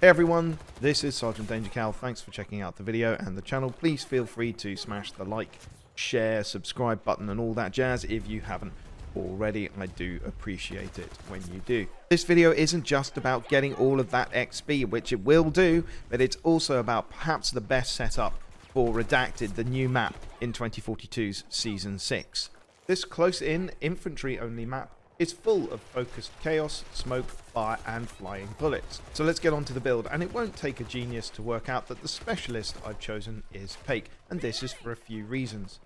Hey everyone, this is Sergeant Danger Cal. Thanks for checking out the video and the channel. Please feel free to smash the like, share, subscribe button and all that jazz if you haven't already. I do appreciate it when you do. This video isn't just about getting all of that XP, which it will do, but it's also about perhaps the best setup for Redacted, the new map in 2042's Season 6. This close-in, infantry-only map is full of focused chaos, smoke, fire and flying bullets. So let's get on to the build, and it won't take a genius to work out that the specialist I've chosen is Paik, and this is for a few reasons.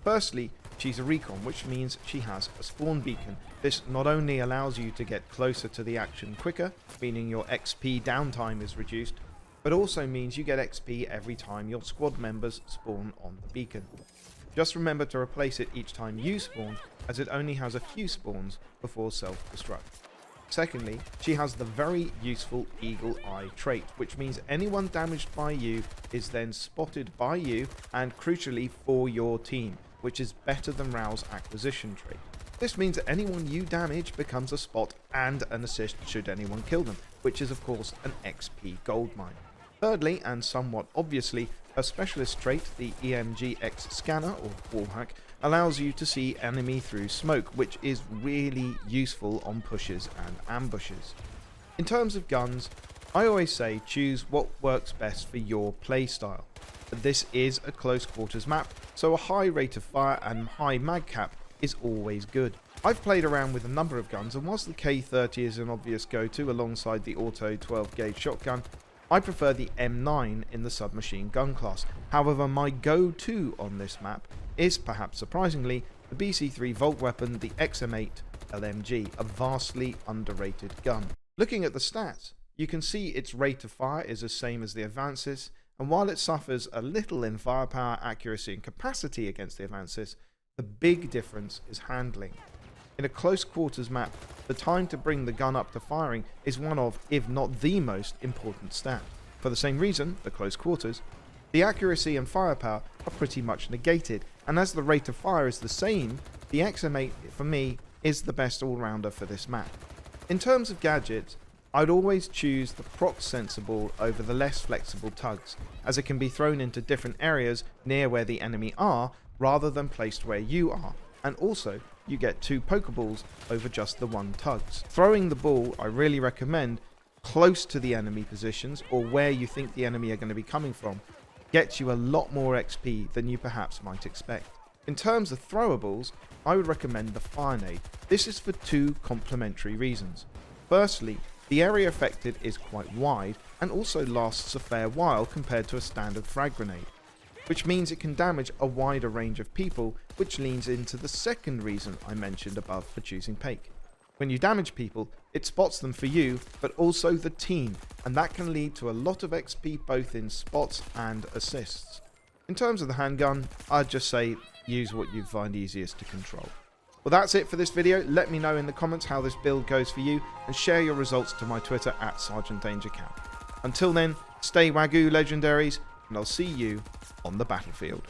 Firstly, she's a recon, which means she has a spawn beacon. This not only allows you to get closer to the action quicker, meaning your XP downtime is reduced, but also means you get XP every time your squad members spawn on the beacon. Just remember to replace it each time you spawn, as it only has a few spawns before self-destruct. Secondly, she has the very useful Eagle Eye trait, which means anyone damaged by you is then spotted by you and crucially for your team, which is better than Rao's acquisition trait. This means that anyone you damage becomes a spot and an assist should anyone kill them, which is of course an XP goldmine. Thirdly, and somewhat obviously, her specialist trait, the EMG-X scanner or wallhack, allows you to see enemy through smoke, which is really useful on pushes and ambushes. In terms of guns, I always say choose what works best for your playstyle. This is a close quarters map, so a high rate of fire and high mag cap is always good. I've played around with a number of guns, and whilst the K30 is an obvious go-to alongside the auto 12 gauge shotgun, I prefer the M9 in the submachine gun class. However, my go-to on this map is, perhaps surprisingly, the BC3 Volt weapon, the XM8 LMG, a vastly underrated gun. Looking at the stats, you can see its rate of fire is the same as the Avansis, and while it suffers a little in firepower, accuracy and capacity against the Avansis, the big difference is handling. In a close quarters map, the time to bring the gun up to firing is one of, if not the most important stat. For the same reason, the close quarters, the accuracy and firepower are pretty much negated, and as the rate of fire is the same, the XM8 for me is the best all-rounder for this map. In terms of gadgets, I'd always choose the proc sensible over the less flexible tugs, as it can be thrown into different areas near where the enemy are rather than placed where you are, and also you get 2 pokeballs over just the 1 tugs. Throwing the ball I really recommend close to the enemy positions or where you think the enemy are going to be coming from gets you a lot more XP than you perhaps might expect. In terms of throwables, I would recommend the Fire Nade. This is for 2 complementary reasons. Firstly, the area affected is quite wide and also lasts a fair while compared to a standard frag grenade, which means it can damage a wider range of people, which leans into the second reason I mentioned above for choosing Paik. When you damage people, it spots them for you, but also the team, and that can lead to a lot of XP both in spots and assists. In terms of the handgun, I'd just say use what you find easiest to control. Well, that's it for this video. Let me know in the comments how this build goes for you, and share your results to my Twitter at Sergeant Danger Cal. Until then, stay Wagyu legendaries, and I'll see you on the battlefield.